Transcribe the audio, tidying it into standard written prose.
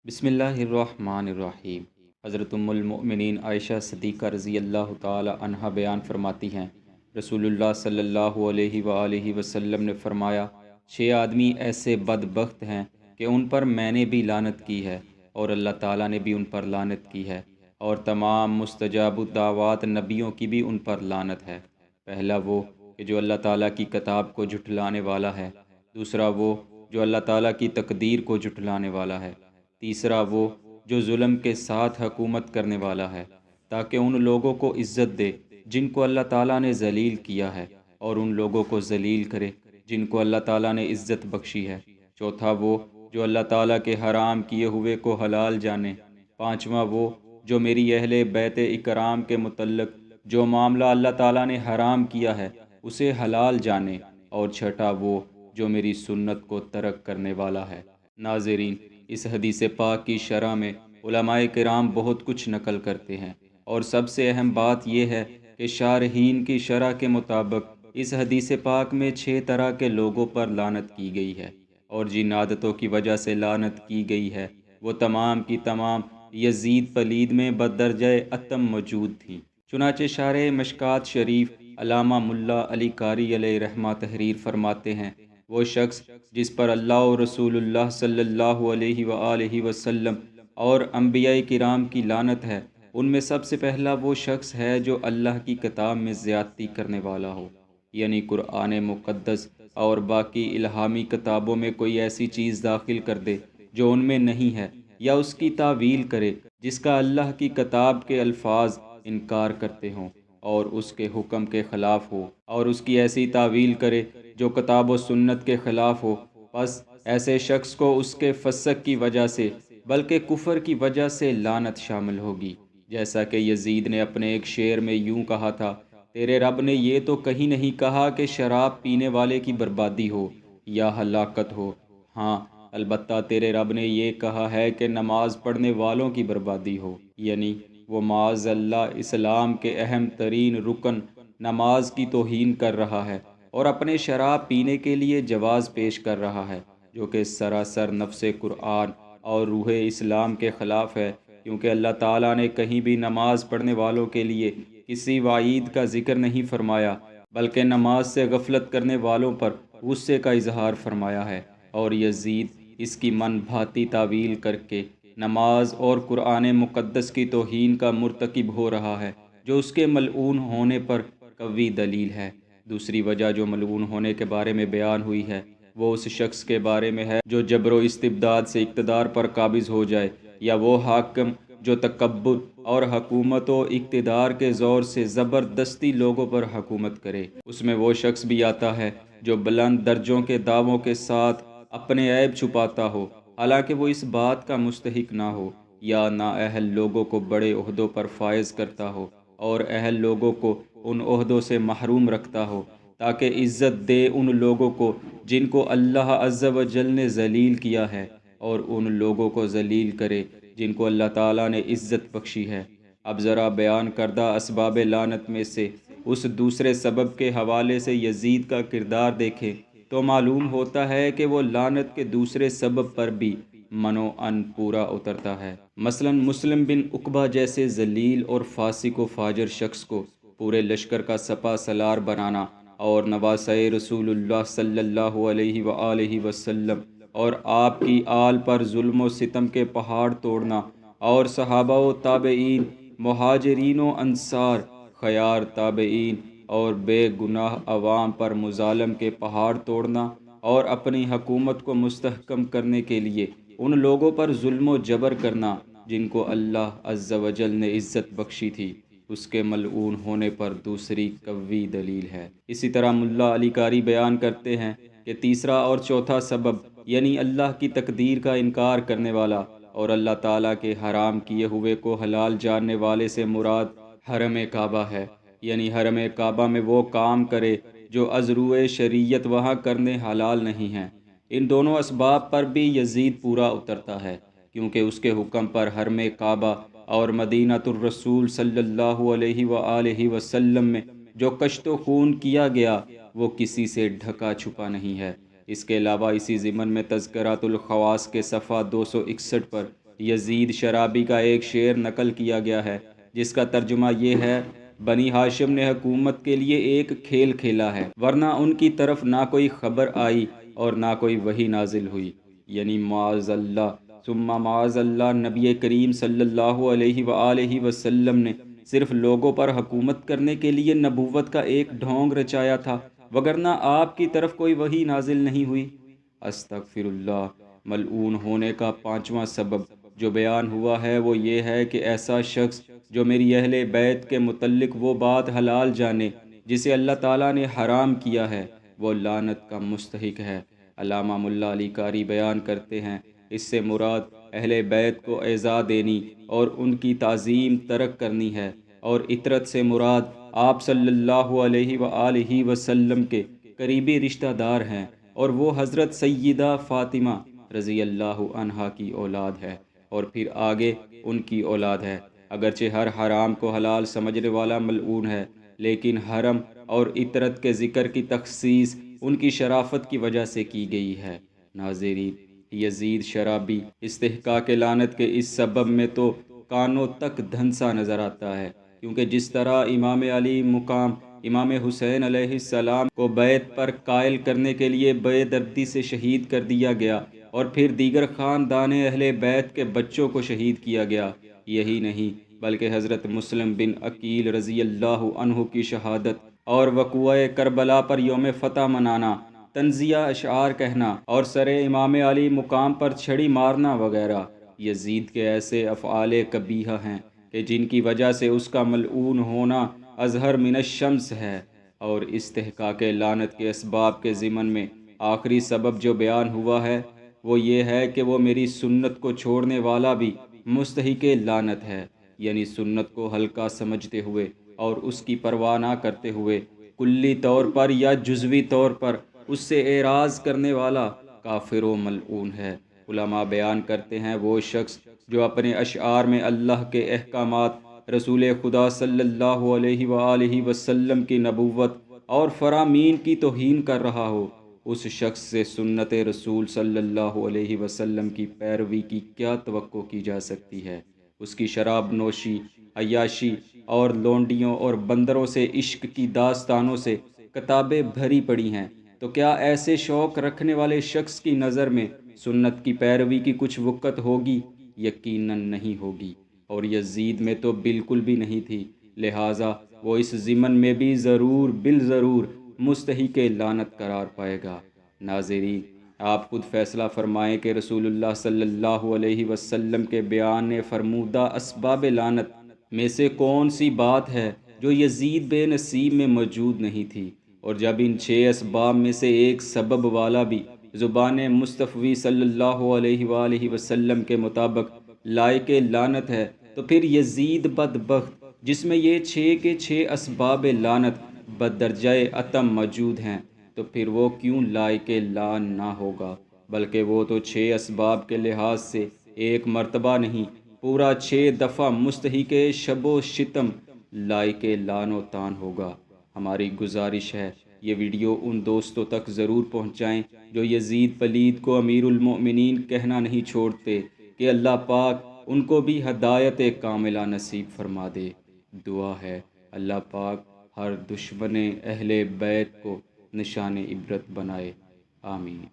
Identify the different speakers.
Speaker 1: بسم اللہ الرحمن الرحیم۔ حضرت ام المؤمنین عائشہ صدیقہ رضی اللہ تعالی عنہا بیان فرماتی ہیں، رسول اللہ صلی اللہ علیہ وآلہ وسلم نے فرمایا، 6 آدمی ایسے بدبخت ہیں کہ ان پر میں نے بھی لعنت کی ہے اور اللہ تعالیٰ نے بھی ان پر لعنت کی ہے، اور تمام مستجاب الدعوات نبیوں کی بھی ان پر لعنت ہے۔ پہلا وہ کہ جو اللہ تعالیٰ کی کتاب کو جھٹلانے والا ہے، دوسرا وہ جو اللہ تعالیٰ کی تقدیر کو جھٹلانے والا ہے، تیسرا وہ جو ظلم کے ساتھ حکومت کرنے والا ہے تاکہ ان لوگوں کو عزت دے جن کو اللہ تعالیٰ نے ذلیل کیا ہے، اور ان لوگوں کو ذلیل کرے جن کو اللہ تعالیٰ نے عزت بخشی ہے۔ چوتھا وہ جو اللہ تعالیٰ کے حرام کیے ہوئے کو حلال جانے۔ پانچواں وہ جو میری اہل بیت اکرام کے متعلق جو معاملہ اللہ تعالیٰ نے حرام کیا ہے اسے حلال جانے، اور چھٹا وہ جو میری سنت کو ترک کرنے والا ہے۔ ناظرین، اس حدیث پاک کی شرح میں علماء کرام بہت کچھ نقل کرتے ہیں، اور سب سے اہم بات یہ ہے کہ شارحین کی شرح کے مطابق اس حدیث پاک میں 6 طرح کے لوگوں پر لعنت کی گئی ہے، اور جن عادتوں کی وجہ سے لعنت کی گئی ہے وہ تمام کی تمام یزید پلید میں بدرجہ اتم موجود تھیں۔ چنانچہ شارح مشکات شریف علامہ ملا علی قاری علیہ رحمہ تحریر فرماتے ہیں، وہ شخص جس پر اللہ و رسول اللہ صلی اللہ علیہ وآلہ وسلم اور انبیاء کرام کی لعنت ہے، ان میں سب سے پہلا وہ شخص ہے جو اللہ کی کتاب میں زیادتی کرنے والا ہو، یعنی قرآن مقدس اور باقی الہامی کتابوں میں کوئی ایسی چیز داخل کر دے جو ان میں نہیں ہے، یا اس کی تعویل کرے جس کا اللہ کی کتاب کے الفاظ انکار کرتے ہوں اور اس کے حکم کے خلاف ہو، اور اس کی ایسی تعویل کرے جو کتاب و سنت کے خلاف ہو، پس ایسے شخص کو اس کے فسق کی وجہ سے بلکہ کفر کی وجہ سے لعنت شامل ہوگی۔ جیسا کہ یزید نے اپنے ایک شعر میں یوں کہا تھا، تیرے رب نے یہ تو کہیں نہیں کہا کہ شراب پینے والے کی بربادی ہو یا ہلاکت ہو، ہاں البتہ تیرے رب نے یہ کہا ہے کہ نماز پڑھنے والوں کی بربادی ہو، یعنی وہ معاذ اللہ اسلام کے اہم ترین رکن نماز کی توہین کر رہا ہے اور اپنے شراب پینے کے لیے جواز پیش کر رہا ہے، جو کہ سراسر نفس قرآن اور روح اسلام کے خلاف ہے، کیونکہ اللہ تعالیٰ نے کہیں بھی نماز پڑھنے والوں کے لیے کسی وعید کا ذکر نہیں فرمایا، بلکہ نماز سے غفلت کرنے والوں پر غصے کا اظہار فرمایا ہے، اور یزید اس کی من بھاتی تعویل کر کے نماز اور قرآن مقدس کی توہین کا مرتکب ہو رہا ہے، جو اس کے ملعون ہونے پر قوی دلیل ہے۔ دوسری وجہ جو ملعون ہونے کے بارے میں بیان ہوئی ہے وہ اس شخص کے بارے میں ہے جو جبر و استبداد سے اقتدار پر قابض ہو جائے، یا وہ حاکم جو تکبر اور حکومت و اقتدار کے زور سے زبردستی لوگوں پر حکومت کرے۔ اس میں وہ شخص بھی آتا ہے جو بلند درجوں کے دعووں کے ساتھ اپنے عیب چھپاتا ہو، حالانکہ وہ اس بات کا مستحق نہ ہو، یا نااہل لوگوں کو بڑے عہدوں پر فائز کرتا ہو اور اہل لوگوں کو ان عہدوں سے محروم رکھتا ہو، تاکہ عزت دے ان لوگوں کو جن کو اللہ عز و جل نے ذلیل کیا ہے، اور ان لوگوں کو ذلیل کرے جن کو اللہ تعالیٰ نے عزت بخشی ہے۔ اب ذرا بیان کردہ اسباب لعنت میں سے اس دوسرے سبب کے حوالے سے یزید کا کردار دیکھیں تو معلوم ہوتا ہے کہ وہ لعنت کے دوسرے سبب پر بھی منو ان پورا اترتا ہے۔ مثلا مسلم بن عقبہ جیسے ذلیل اور فاسق و فاجر شخص کو پورے لشکر کا سپہ سالار بنانا، اور نواسۂ رسول اللہ صلی اللہ علیہ وآلہ وسلم اور آپ کی آل پر ظلم و ستم کے پہاڑ توڑنا، اور صحابہ و تابعین، مہاجرین و انصار، خیار تابعین اور بے گناہ عوام پر مظالم کے پہاڑ توڑنا، اور اپنی حکومت کو مستحکم کرنے کے لیے ان لوگوں پر ظلم و جبر کرنا جن کو اللہ عز و جل نے عزت بخشی تھی، اس کے ملعون ہونے پر دوسری قوی دلیل ہے۔ اسی طرح ملا علی قاری بیان کرتے ہیں کہ تیسرا اور چوتھا سبب، یعنی اللہ کی تقدیر کا انکار کرنے والا اور اللہ تعالیٰ کے حرام کیے ہوئے کو حلال جاننے والے سے مراد حرم کعبہ ہے، یعنی حرم کعبہ میں وہ کام کرے جو از روئے شریعت وہاں کرنے حلال نہیں ہیں۔ ان دونوں اسباب پر بھی یزید پورا اترتا ہے، کیونکہ اس کے حکم پر حرم کعبہ اور مدینۃ الرسول صلی اللہ علیہ وآلہ وسلم میں جو کشت و خون کیا گیا وہ کسی سے ڈھکا چھپا نہیں ہے۔ اس کے علاوہ اسی ضمن میں تذکرۃ الخواص کے صفحہ 261 پر یزید شرابی کا ایک شعر نقل کیا گیا ہے جس کا ترجمہ یہ ہے: بنی ہاشم نے حکومت کے لیے ایک کھیل کھیلا ہے، ورنہ ان کی طرف نہ کوئی خبر آئی اور نہ کوئی وحی نازل ہوئی۔ یعنی معاذ اللہ ثم معاذ اللہ، نبی کریم صلی اللہ علیہ وآلہ وسلم نے صرف لوگوں پر حکومت کرنے کے لیے نبوت کا ایک ڈھونگ رچایا تھا، وگرنہ آپ کی طرف کوئی وحی نازل نہیں ہوئی۔ استغفر اللہ۔ ملعون ہونے کا پانچواں سبب جو بیان ہوا ہے وہ یہ ہے کہ ایسا شخص جو میری اہل بیت کے متعلق وہ بات حلال جانے جسے اللہ تعالیٰ نے حرام کیا ہے، وہ لعنت کا مستحق ہے۔ علامہ ملا علی قاری بیان کرتے ہیں، اس سے مراد اہل بیت کو اعزاء دینی اور ان کی تعظیم ترک کرنی ہے، اور اطرت سے مراد آپ صلی اللہ علیہ وآلہ وسلم کے قریبی رشتہ دار ہیں، اور وہ حضرت سیدہ فاطمہ رضی اللہ عنہا کی اولاد ہے، اور پھر آگے ان کی اولاد ہے۔ اگرچہ ہر حرام کو حلال سمجھنے والا ملعون ہے، لیکن حرم اور اطرت کے ذکر کی تخصیص ان کی شرافت کی وجہ سے کی گئی ہے۔ ناظرین، یزید شرابی استحقاق لعنت کے اس سبب میں تو کانوں تک دھنسا نظر آتا ہے، کیونکہ جس طرح امام علی مقام امام حسین علیہ السلام کو بیعت پر قائل کرنے کے لیے بے دردی سے شہید کر دیا گیا، اور پھر دیگر خاندان اہل بیت کے بچوں کو شہید کیا گیا، یہی نہیں بلکہ حضرت مسلم بن عقیل رضی اللہ عنہ کی شہادت اور وقوع کربلا پر یوم فتح منانا، تنزیہ اشعار کہنا اور سر امام علی مقام پر چھڑی مارنا وغیرہ یزید کے ایسے افعال قبیحہ ہیں کہ جن کی وجہ سے اس کا ملعون ہونا اظہر من الشمس ہے۔ اور استحقاق لعنت کے اسباب کے ضمن میں آخری سبب جو بیان ہوا ہے وہ یہ ہے کہ وہ میری سنت کو چھوڑنے والا بھی مستحق لعنت ہے، یعنی سنت کو ہلکا سمجھتے ہوئے اور اس کی پرواہ نہ کرتے ہوئے کلی طور پر یا جزوی طور پر اس سے اعراض کرنے والا کافر و ملعون ہے۔ علماء بیان کرتے ہیں وہ شخص جو اپنے اشعار میں اللہ کے احکامات، رسول خدا صلی اللہ علیہ وآلہ وسلم کی نبوت اور فرامین کی توہین کر رہا ہو، اس شخص سے سنت رسول صلی اللہ علیہ وسلم کی پیروی کی کیا توقع کی جا سکتی ہے؟ اس کی شراب نوشی، عیاشی اور لونڈیوں اور بندروں سے عشق کی داستانوں سے کتابیں بھری پڑی ہیں، تو کیا ایسے شوق رکھنے والے شخص کی نظر میں سنت کی پیروی کی کچھ وقت ہوگی؟ یقیناً نہیں ہوگی، اور یزید میں تو بالکل بھی نہیں تھی، لہٰذا وہ اس ضمن میں بھی ضرور بالضرور مستحق لعنت قرار پائے گا۔ ناظرین، آپ خود فیصلہ فرمائیں کہ رسول اللہ صلی اللہ علیہ وسلم کے بیان فرمودہ اسباب لعنت میں سے کون سی بات ہے جو یزید بے نصیب میں موجود نہیں تھی؟ اور جب ان 6 اسباب میں سے ایک سبب والا بھی زبان مصطفی صلی اللہ علیہ وآلہ وسلم کے مطابق لائق لعنت ہے، تو پھر یزید بدبخت جس میں یہ 6 کے 6 اسباب لعنت بدرجہ اتم موجود ہیں، تو پھر وہ کیوں لائق لعن نہ ہوگا؟ بلکہ وہ تو 6 اسباب کے لحاظ سے ایک مرتبہ نہیں، پورا 6 دفعہ مستحق شب و شتم لائق لعن و طعن ہوگا۔ ہماری گزارش ہے یہ ویڈیو ان دوستوں تک ضرور پہنچائیں جو یزید پلید کو امیر المؤمنین کہنا نہیں چھوڑتے، کہ اللہ پاک ان کو بھی ہدایت کاملہ نصیب فرما دے۔ دعا ہے اللہ پاک ہر دشمن اہل بیت کو نشان عبرت بنائے، آمین۔